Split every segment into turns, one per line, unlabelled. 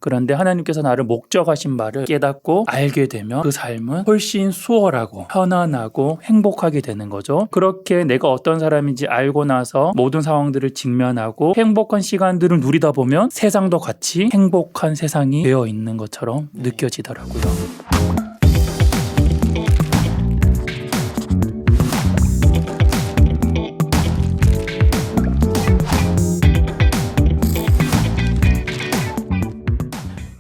그런데 하나님께서 나를 목적하신 바를 깨닫고 알게 되면 그 삶은 훨씬 수월하고 편안하고 행복하게 되는 거죠. 그렇게 내가 어떤 사람인지 알고 나서 모든 상황들을 직면하고 행복한 시간들을 누리다 보면 세상도 같이 행복한 세상이 되어 있는 것처럼 느껴지더라고요.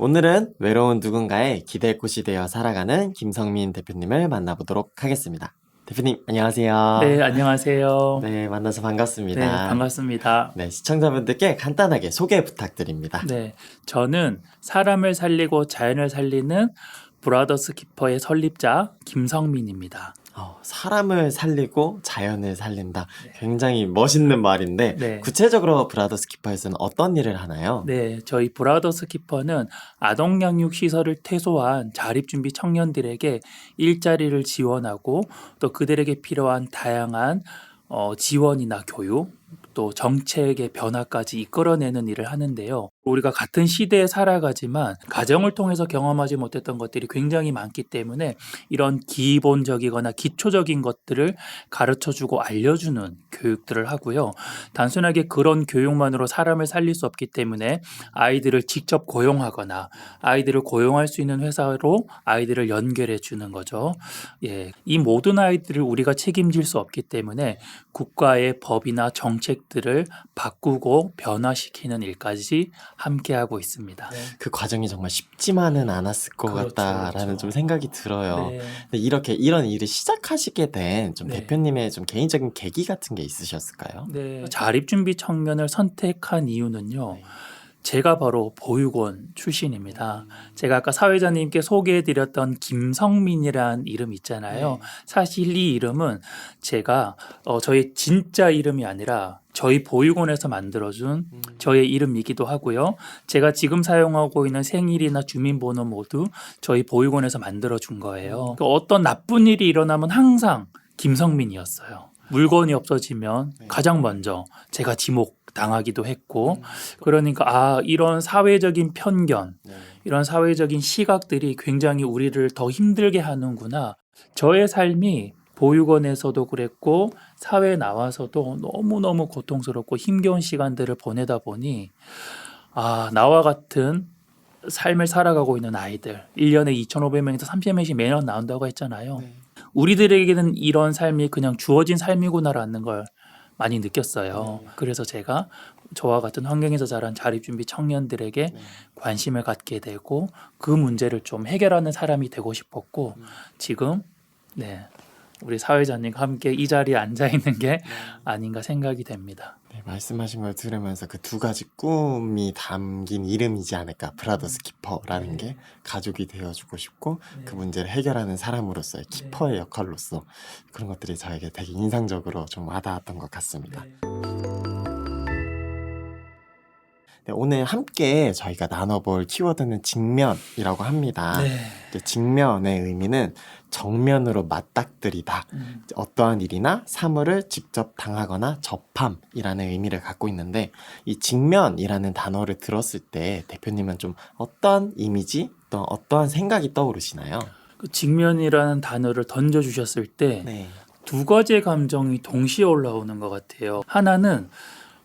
오늘은 외로운 누군가의 기댈 곳이 되어 살아가는 김성민 대표님을 만나보도록 하겠습니다. 대표님 안녕하세요.
네, 안녕하세요.
네, 만나서 반갑습니다.
네, 반갑습니다.
네, 시청자분들께 간단하게 소개 부탁드립니다.
네, 저는 사람을 살리고 자연을 살리는 브라더스 키퍼의 설립자 김성민입니다.
사람을 살리고 자연을 살린다. 굉장히 멋있는 말인데
네.
구체적으로 브라더스 키퍼에서는 어떤 일을 하나요?
네, 저희 브라더스 키퍼는 아동 양육 시설을 퇴소한 자립준비 청년들에게 일자리를 지원하고 또 그들에게 필요한 다양한 지원이나 교육 또 정책의 변화까지 이끌어내는 일을 하는데요. 우리가 같은 시대에 살아가지만 가정을 통해서 경험하지 못했던 것들이 굉장히 많기 때문에 이런 기본적이거나 기초적인 것들을 가르쳐주고 알려주는 교육들을 하고요. 단순하게 그런 교육만으로 사람을 살릴 수 없기 때문에 아이들을 직접 고용하거나 아이들을 고용할 수 있는 회사로 아이들을 연결해 주는 거죠. 예, 이 모든 아이들을 우리가 책임질 수 없기 때문에 국가의 법이나 정책들을 바꾸고 변화시키는 일까지 함께하고 있습니다.
그 과정이 정말 쉽지만은 않았을 것
그렇죠,
같다라는
그렇죠.
좀 생각이 들어요.
네.
근데 이런 일을 시작하시게 된 좀
네.
대표님의 좀 개인적인 계기 같은 게 있으셨을까요?
네. 자립준비 청년을 선택한 이유는요.
네.
제가 바로 보육원 출신입니다. 제가 아까 사회자님께 소개해드렸던 김성민이란 이름 있잖아요.
네.
사실 이 이름은 제가 저의 진짜 이름이 아니라 저희 보육원에서 만들어준 저의 이름이기도 하고요. 제가 지금 사용하고 있는 생일이나 주민번호 모두 저희 보육원에서 만들어준 거예요. 어떤 나쁜 일이 일어나면 항상 김성민이었어요. 물건이 없어지면 가장 먼저 제가 지목 당하기도 했고, 그러니까 이런 사회적인 편견, 이런 사회적인 시각들이 굉장히 우리를 더 힘들게 하는구나. 저의 삶이 보육원에서도 그랬고 사회에 나와서도 너무너무 고통스럽고 힘겨운 시간들을 보내다 보니 나와 같은 삶을 살아가고 있는 아이들 1년에 2,500명에서 3,000명씩 매년 나온다고 했잖아요. 우리들에게는 이런 삶이 그냥 주어진 삶이구나라는 걸 많이 느꼈어요. 그래서 제가 저와 같은 환경에서 자란 자립준비 청년들에게 관심을 갖게 되고 그 문제를 좀 해결하는 사람이 되고 싶었고 지금 우리 사회자님과 함께 이 자리에 앉아 있는 게 아닌가 생각이 됩니다.
네, 말씀하신 걸 들으면서 그 두 가지 꿈이 담긴 이름이지 않을까. 브라더스 키퍼라는 게 가족이 되어주고 싶고 그 문제를 해결하는 사람으로서의 키퍼의 역할로서 그런 것들이 저에게 되게 인상적으로 좀 와닿았던 것 같습니다. 네, 오늘 함께 저희가 나눠볼 키워드는 직면이라고 합니다. 이제 직면의 의미는 정면으로 맞닥뜨리다. 어떠한 일이나 사물을 직접 당하거나 접함이라는 의미를 갖고 있는데 이 직면이라는 단어를 들었을 때 대표님은 좀 어떤 이미지 또 어떠한 생각이 떠오르시나요?
그 직면이라는 단어를 던져주셨을 때
네.
두 가지의 감정이 동시에 올라오는 것 같아요. 하나는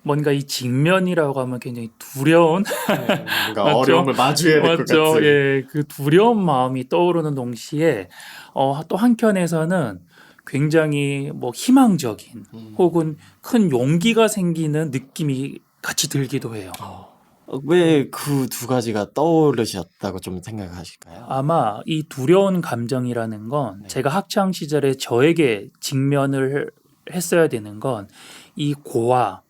뭔가 이 직면이라고 하면 굉장히 두려운
뭔가
맞죠?
어려움을 마주해야 될 것
맞죠.
같은.
예, 그 두려운 마음이 떠오르는 동시에 또 한켠에서는 굉장히 희망적인 혹은 큰 용기가 생기는 느낌이 같이 들기도 해요.
왜 그 두 가지가 떠오르셨다고 좀 생각하실까요?
아마 이 두려운 감정이라는 건 제가 학창 시절에 저에게 직면을 했어야 되는 건 이 고아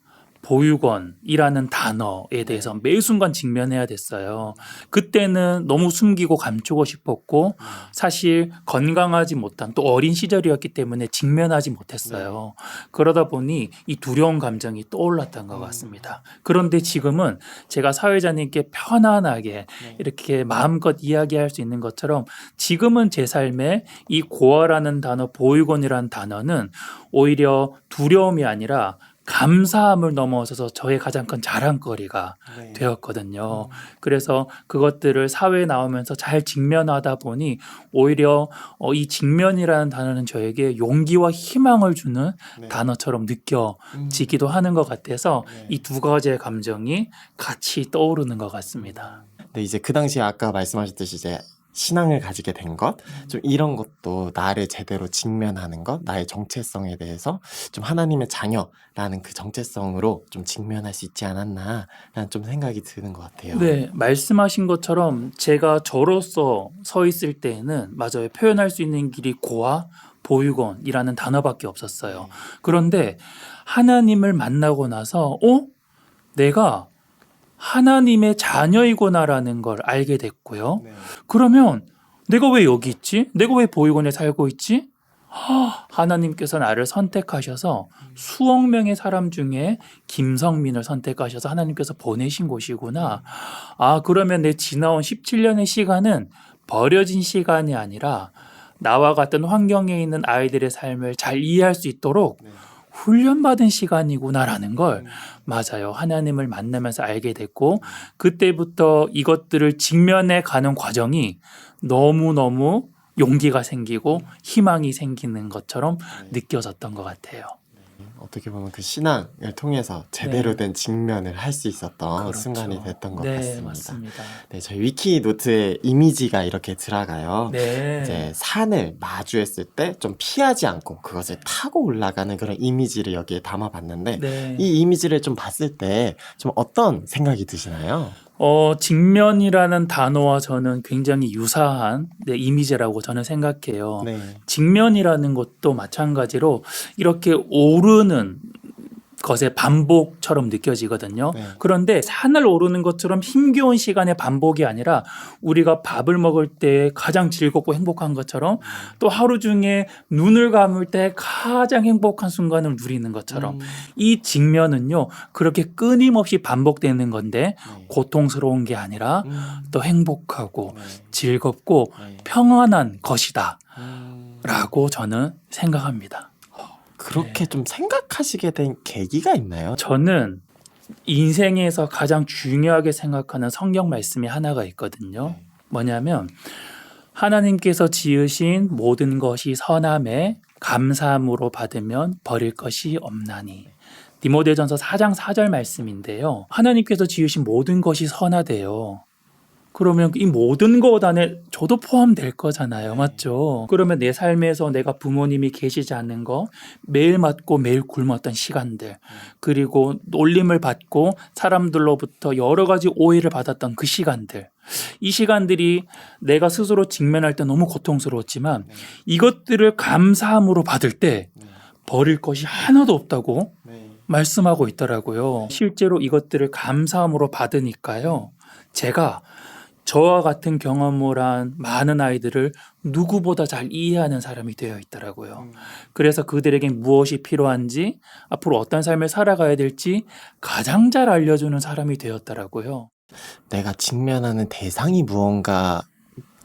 보육원이라는 단어에 대해서 매 순간 직면해야 됐어요. 그때는 너무 숨기고 감추고 싶었고 사실 건강하지 못한 또 어린 시절이었기 때문에 직면하지 못했어요. 그러다 보니 이 두려운 감정이 떠올랐던 것 같습니다. 그런데 지금은 제가 사회자님께 편안하게 이렇게 마음껏 이야기할 수 있는 것처럼 지금은 제 삶에 이 고아라는 단어, 보육원이라는 단어는 오히려 두려움이 아니라 감사함을 넘어서서 저의 가장 큰 자랑거리가
네.
되었거든요. 그래서 그것들을 사회에 나오면서 잘 직면하다 보니 오히려 이 직면이라는 단어는 저에게 용기와 희망을 주는
네.
단어처럼 느껴지기도 하는 것 같아서
네.
이 두 가지의 감정이 같이 떠오르는 것 같습니다.
네, 이제 그 당시에 아까 말씀하셨듯이 이제 신앙을 가지게 된 것, 좀 이런 것도 나를 제대로 직면하는 것, 나의 정체성에 대해서 좀 하나님의 자녀라는 그 정체성으로 좀 직면할 수 있지 않았나라는 좀 생각이 드는 것 같아요.
네, 말씀하신 것처럼 제가 저로서 서 있을 때에는 맞아요. 표현할 수 있는 길이 고아, 보육원이라는 단어밖에 없었어요. 그런데 하나님을 만나고 나서 내가 하나님의 자녀이구나라는 걸 알게 됐고요.
네.
그러면 내가 왜 여기 있지? 내가 왜 보육원에 살고 있지? 하나님께서 나를 선택하셔서 수억 명의 사람 중에 김성민을 선택하셔서 하나님께서 보내신 곳이구나. 그러면 내 지나온 17년의 시간은 버려진 시간이 아니라 나와 같은 환경에 있는 아이들의 삶을 잘 이해할 수 있도록
네.
훈련받은 시간이구나라는 걸 맞아요. 하나님을 만나면서 알게 됐고 그때부터 이것들을 직면해 가는 과정이 너무너무 용기가 생기고 희망이 생기는 것처럼 느껴졌던 것 같아요.
어떻게 보면 그 신앙을 통해서 제대로 된 직면을 할 수 있었던
그렇죠.
순간이 됐던 것
네,
같습니다.
맞습니다.
네, 저희 위키 노트에 이미지가 이렇게 들어가요.
네.
이제 산을 마주했을 때 좀 피하지 않고 그것을 타고 올라가는 그런 이미지를 여기에 담아봤는데
네.
이 이미지를 좀 봤을 때 좀 어떤 생각이 드시나요?
직면이라는 단어와 저는 굉장히 유사한 이미지라고 저는 생각해요.
네.
직면이라는 것도 마찬가지로 이렇게 오르는 것의 반복처럼 느껴지거든요.
네.
그런데 산을 오르는 것처럼 힘겨운 시간의 반복이 아니라 우리가 밥을 먹을 때 가장 즐겁고 행복한 것처럼 또 하루 중에 눈을 감을 때 가장 행복한 순간을 누리는 것처럼 이 직면은요 그렇게 끊임없이 반복되는 건데
네.
고통스러운 게 아니라 또 행복하고
네.
즐겁고
네.
평안한 것이다
음.
라고 저는 생각합니다.
그렇게 좀 생각하시게 된 계기가 있나요?
저는 인생에서 가장 중요하게 생각하는 성경 말씀이 하나가 있거든요. 뭐냐면 하나님께서 지으신 모든 것이 선함에 감사함으로 받으면 버릴 것이 없나니. 디모데전서 4장 4절 말씀인데요. 하나님께서 지으신 모든 것이 선하대요. 그러면 이 모든 것 안에 저도 포함될 거잖아요. 맞죠? 그러면 내 삶에서 내가 부모님이 계시지 않는 거, 매일 맞고 매일 굶었던 시간들, 그리고 놀림을 받고 사람들로부터 여러 가지 오해를 받았던 그 시간들, 이 시간들이 내가 스스로 직면할 때 너무 고통스러웠지만 이것들을 감사함으로 받을 때 버릴 것이 하나도 없다고 말씀하고 있더라고요. 실제로 이것들을 감사함으로 받으니까요. 제가 저와 같은 경험을 한 많은 아이들을 누구보다 잘 이해하는 사람이 되어 있더라고요. 그래서 그들에게 무엇이 필요한지 앞으로 어떤 삶을 살아가야 될지 가장 잘 알려주는 사람이 되었더라고요.
내가 직면하는 대상이 무언가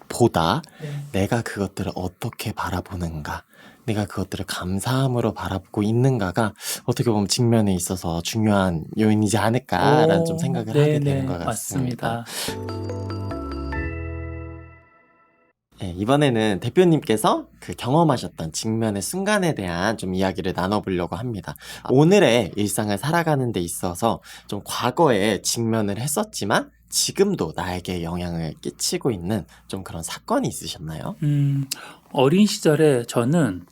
보다 내가 그것들을 어떻게 바라보는가, 내가 그것들을 감사함으로 바라보고 있는가가 어떻게 보면 직면에 있어서 중요한 요인이지 않을까라는 좀 생각을 하게 되는 것 같습니다.
맞습니다.
네, 이번에는 대표님께서 그 경험하셨던 직면의 순간에 대한 좀 이야기를 나눠보려고 합니다. 오늘의 일상을 살아가는 데 있어서 좀 과거에 직면을 했었지만 지금도 나에게 영향을 끼치고 있는 좀 그런 사건이 있으셨나요?
어린 시절에 저는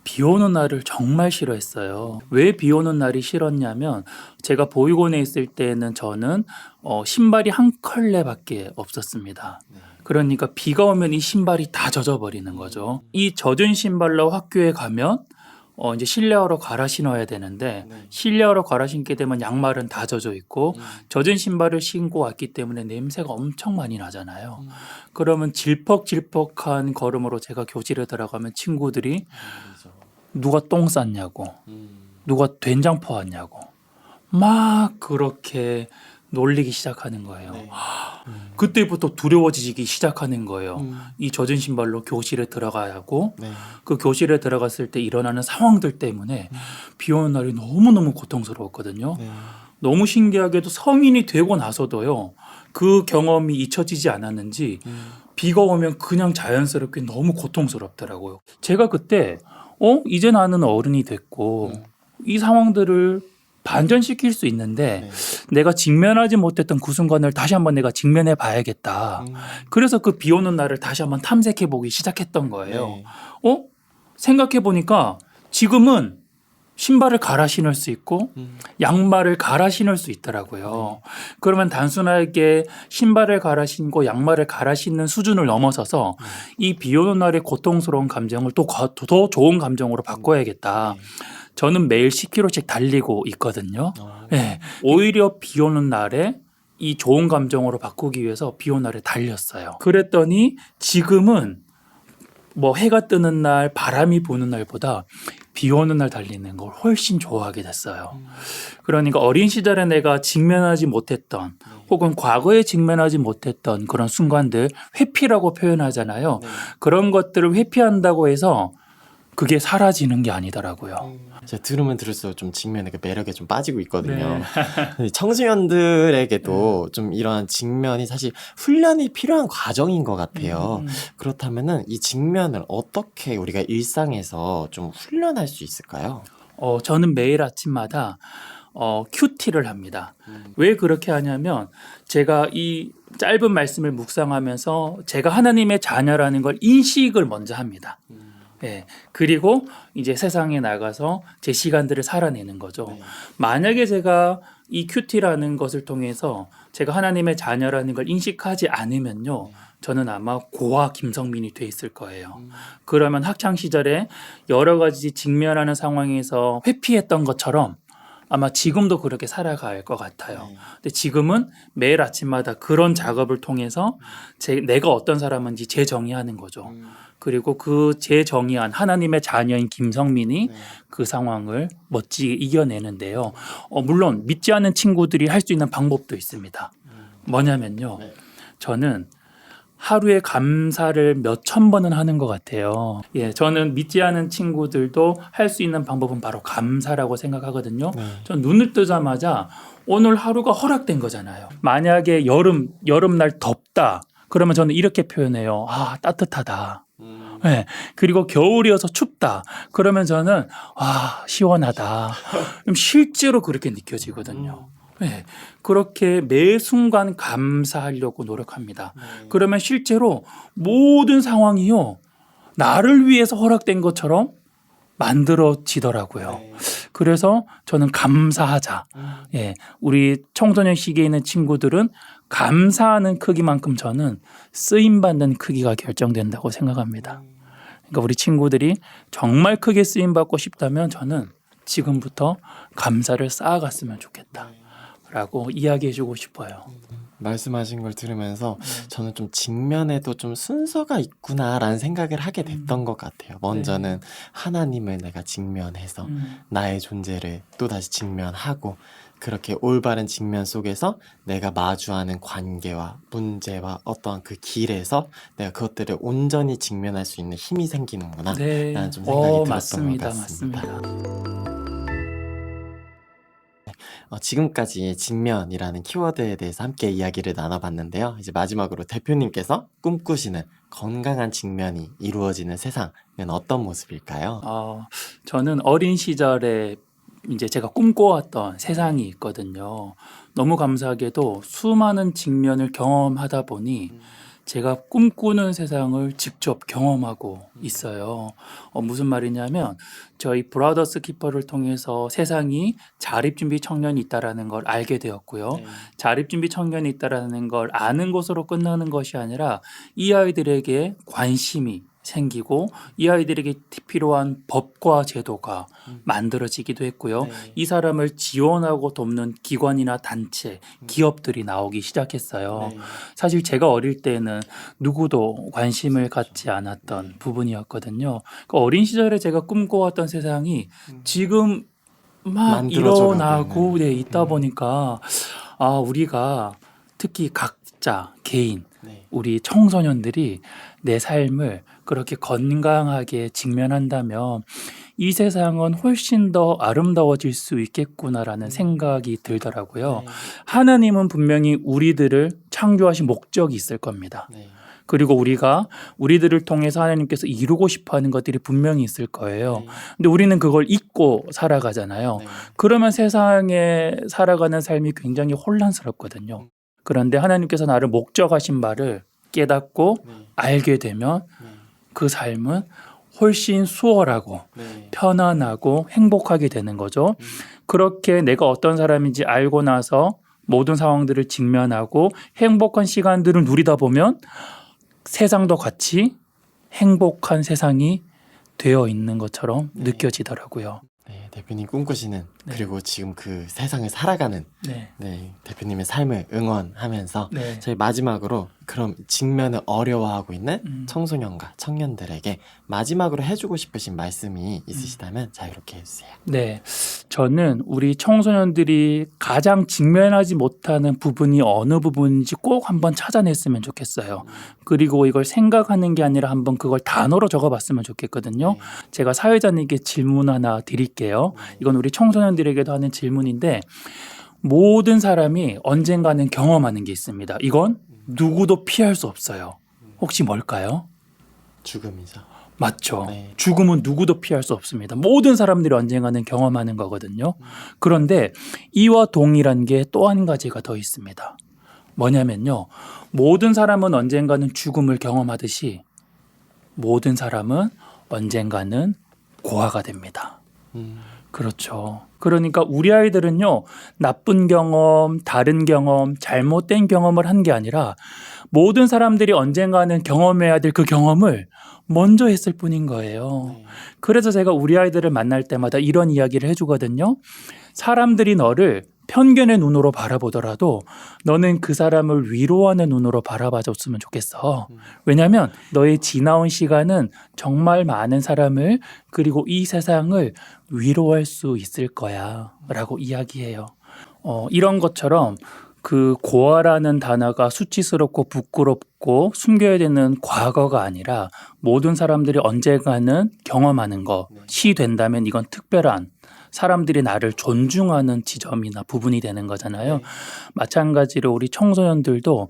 비 오는 날을 정말 싫어했어요. 왜 비 오는 날이 싫었냐면 제가 보육원에 있을 때는 저는 신발이 한 컬레밖에 없었습니다. 그러니까 비가 오면 이 신발이 다 젖어버리는 거죠. 이 젖은 신발로 학교에 가면 이제 실내화로 갈아 신어야 되는데 실내화로 갈아 신게 되면 양말은 다 젖어 있고 젖은 신발을 신고 왔기 때문에 냄새가 엄청 많이 나잖아요. 그러면 질퍽질퍽한 걸음으로 제가 교실에 들어가면 친구들이 누가 똥 쌌냐고 누가 된장 퍼왔냐고 막 그렇게 놀리기 시작하는 거예요.
네.
그때부터 두려워지기 시작하는 거예요.
음.
이 젖은 신발로 교실에 들어가야 하고
네.
그 교실에 들어갔을 때 일어나는 상황들 때문에 비 오는 날이 너무너무 고통스러웠거든요.
네.
너무 신기하게도 성인이 되고 나서도요. 그 경험이 잊혀지지 않았는지 비가 오면 그냥 자연스럽게 너무 고통스럽더라고요. 제가 그때 이제 나는 어른이 됐고 이 상황들을 반전시킬 수 있는데
네.
내가 직면하지 못했던 그 순간을 다시 한번 내가 직면해 봐야겠다. 그래서 그 비 오는 날을 다시 한번 탐색해 보기 시작했던 거예요.
네.
생각해 보니까 지금은 신발을 갈아 신을 수 있고 양말을 갈아 신을 수 있더라고요. 그러면 단순하게 신발을 갈아 신고 양말을 갈아 신는 수준을 넘어서서 이 비 오는 날의 고통스러운 감정을 또 더 좋은 감정으로 바꿔야겠다. 저는 매일 10km씩 달리고 있거든요. 네. 오히려 비 오는 날에 이 좋은 감정으로 바꾸기 위해서 비 오는 날에 달렸어요. 그랬더니 지금은 뭐 해가 뜨는 날, 바람이 부는 날보다 비 오는 날 달리는 걸 훨씬 좋아하게 됐어요. 그러니까 어린 시절에 내가 직면하지 못했던 혹은 과거에 직면하지 못했던 그런 순간들 회피라고 표현하잖아요. 그런 것들을 회피한다고 해서 그게 사라지는 게 아니더라고요.
제가 들으면 들을수록 좀 직면의 그 매력에 좀 빠지고 있거든요.
네.
청소년들에게도 좀 이러한 직면이 사실 훈련이 필요한 과정인 것 같아요. 그렇다면은 이 직면을 어떻게 우리가 일상에서 좀 훈련할 수 있을까요?
저는 매일 아침마다 큐티를 합니다. 왜 그렇게 하냐면 제가 이 짧은 말씀을 묵상하면서 제가 하나님의 자녀라는 걸 인식을 먼저 합니다. 예. 그리고 이제 세상에 나가서 제 시간들을 살아내는 거죠.
네.
만약에 제가 이 큐티라는 것을 통해서 제가 하나님의 자녀라는 걸 인식하지 않으면요. 저는 아마 고아 김성민이 돼 있을 거예요. 그러면 학창 시절에 여러 가지 직면하는 상황에서 회피했던 것처럼 아마 지금도 그렇게 살아갈 것 같아요. 근데 지금은 매일 아침마다 그런 작업을 통해서 내가 어떤 사람인지 재정의하는 거죠. 그리고 그 재정의한 하나님의 자녀인 김성민이 그 상황을 멋지게 이겨내는데요. 물론 믿지 않는 친구들이 할 수 있는 방법도 있습니다. 뭐냐면요. 저는 하루에 감사를 몇천 번은 하는 것 같아요. 예, 저는 믿지 않은 친구들도 할 수 있는 방법은 바로 감사라고 생각하거든요. 전 눈을 뜨자마자 오늘 하루가 허락된 거잖아요. 만약에 여름날 덥다. 그러면 저는 이렇게 표현해요. 따뜻하다. 네. 그리고 겨울이어서 춥다. 그러면 저는 시원하다. 실제로 그렇게 느껴지거든요. 네. 그렇게 매 순간 감사하려고 노력합니다. 그러면 실제로 모든 상황이요. 나를 위해서 허락된 것처럼 만들어지더라고요. 그래서 저는 감사하자. 예, 우리 청소년 시기에 있는 친구들은 감사하는 크기만큼 저는 쓰임받는 크기가 결정된다고 생각합니다. 그러니까 우리 친구들이 정말 크게 쓰임받고 싶다면 저는 지금부터 감사를 쌓아갔으면 좋겠다라고 이야기해주고 싶어요.
말씀하신 걸 들으면서 저는 좀 직면에도 좀 순서가 있구나라는 생각을 하게 됐던 것 같아요. 먼저는 하나님을 내가 직면해서 나의 존재를 또다시 직면하고 그렇게 올바른 직면 속에서 내가 마주하는 관계와 문제와 어떠한 그 길에서 내가 그것들을 온전히 직면할 수 있는 힘이 생기는구나 라는 좀 생각이 들었던
맞습니다.
것 같습니다.
맞습니다.
지금까지 직면이라는 키워드에 대해서 함께 이야기를 나눠봤는데요. 이제 마지막으로 대표님께서 꿈꾸시는 건강한 직면이 이루어지는 세상은 어떤 모습일까요?
저는 어린 시절에 이제 제가 꿈꿔왔던 세상이 있거든요. 너무 감사하게도 수많은 직면을 경험하다 보니 제가 꿈꾸는 세상을 직접 경험하고 있어요. 무슨 말이냐면 저희 브라더스 키퍼를 통해서 세상이 자립준비 청년이 있다라는 걸 알게 되었고요. 자립준비 청년이 있다라는 걸 아는 것으로 끝나는 것이 아니라 이 아이들에게 관심이 생기고 이 아이들에게 필요한 법과 제도가 만들어지기도 했고요. 이 사람을 지원하고 돕는 기관이나 단체, 기업들이 나오기 시작했어요. 사실 제가 어릴 때는 누구도 관심을 갖지 않았던 부분이었거든요. 그 어린 시절에 제가 꿈꿔왔던 세상이 지금 막
만들어져가고
일어나고 있다 보니까 우리가 특히 각자 개인
네.
우리 청소년들이 내 삶을 그렇게 건강하게 직면한다면 이 세상은 훨씬 더 아름다워질 수 있겠구나라는 생각이 들더라고요.
네.
하나님은 분명히 우리들을 창조하신 목적이 있을 겁니다.
네.
그리고 우리가 우리들을 통해서 하나님께서 이루고 싶어 하는 것들이 분명히 있을 거예요.
네.
근데 우리는 그걸 잊고 살아가잖아요.
네.
그러면 세상에 살아가는 삶이 굉장히 혼란스럽거든요. 그런데 하나님께서 나를 목적하신 바를 깨닫고
네.
알게 되면
네.
그 삶은 훨씬 수월하고
네.
편안하고 행복하게 되는 거죠. 그렇게 내가 어떤 사람인지 알고 나서 모든 상황들을 직면하고 행복한 시간들을 누리다 보면 세상도 같이 행복한 세상이 되어 있는 것처럼
네.
느껴지더라고요.
네, 대표님 꿈꾸시는
네.
그리고 지금 그 세상을 살아가는
네.
네, 대표님의 삶을 응원하면서
네.
저희 마지막으로 그럼 직면을 어려워하고 있는 청소년과 청년들에게 마지막으로 해주고 싶으신 말씀이 있으시다면 자유롭게 해주세요.
네. 저는 우리 청소년들이 가장 직면하지 못하는 부분이 어느 부분인지 꼭 한번 찾아냈으면 좋겠어요. 그리고 이걸 생각하는 게 아니라 한번 그걸 단어로 적어봤으면 좋겠거든요. 제가 사회자님께 질문 하나 드릴게요. 이건 우리 청소년들에게도 하는 질문인데 모든 사람이 언젠가는 경험하는 게 있습니다. 이건 누구도 피할 수 없어요. 혹시 뭘까요?
죽음이죠.
맞죠.
네.
죽음은 누구도 피할 수 없습니다. 모든 사람들이 언젠가는 경험하는 거거든요. 그런데 이와 동일한 게 또 한 가지가 더 있습니다. 뭐냐면요. 모든 사람은 언젠가는 죽음을 경험하듯이 모든 사람은 언젠가는 고아가 됩니다. 그렇죠. 그러니까 우리 아이들은요, 나쁜 경험, 다른 경험, 잘못된 경험을 한 게 아니라 모든 사람들이 언젠가는 경험해야 될 그 경험을 먼저 했을 뿐인 거예요. 그래서 제가 우리 아이들을 만날 때마다 이런 이야기를 해주거든요. 사람들이 너를 편견의 눈으로 바라보더라도 너는 그 사람을 위로하는 눈으로 바라봐줬으면 좋겠어. 왜냐하면 너의 지나온 시간은 정말 많은 사람을 그리고 이 세상을 위로할 수 있을 거야 라고 이야기해요. 이런 것처럼 그 고아라는 단어가 수치스럽고 부끄럽고 숨겨야 되는 과거가 아니라 모든 사람들이 언젠가는 경험하는 것이 된다면 이건 특별한 사람들이 나를 존중하는 지점이나 부분이 되는 거잖아요. 마찬가지로 우리 청소년들도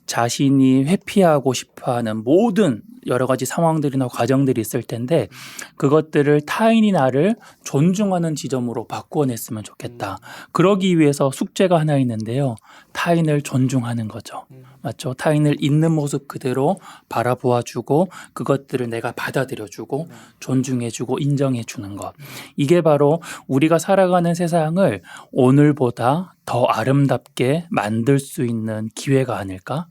자신이 회피하고 싶어하는 모든 여러 가지 상황들이나 과정들이 있을 텐데 그것들을 타인이 나를 존중하는 지점으로 바꿔냈으면 좋겠다. 그러기 위해서 숙제가 하나 있는데요. 타인을 존중하는 거죠. 맞죠? 타인을 있는 모습 그대로 바라보아주고 그것들을 내가 받아들여주고 존중해주고 인정해주는 것. 이게 바로 우리가 살아가는 세상을 오늘보다 더 아름답게 만들 수 있는 기회가 아닐까?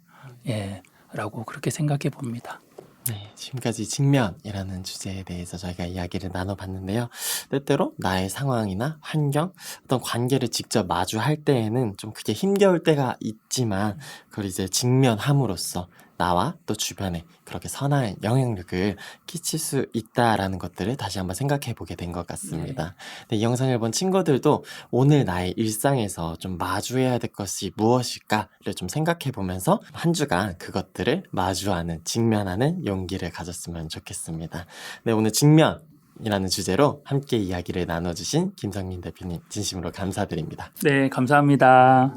라고 그렇게 생각해 봅니다.
네, 지금까지 직면이라는 주제에 대해서 저희가 이야기를 나눠봤는데요. 때때로 나의 상황이나 환경, 어떤 관계를 직접 마주할 때에는 좀 그게 힘겨울 때가 있지만 그걸 이제 직면함으로써 나와 또 주변에 그렇게 선한 영향력을 끼칠 수 있다라는 것들을 다시 한번 생각해 보게 된 것 같습니다. 네, 이 영상을 본 친구들도 오늘 나의 일상에서 좀 마주해야 될 것이 무엇일까를 좀 생각해 보면서 한 주간 그것들을 마주하는, 직면하는 용기를 가졌으면 좋겠습니다. 네, 오늘 직면이라는 주제로 함께 이야기를 나눠주신 김성민 대표님 진심으로 감사드립니다.
네, 감사합니다.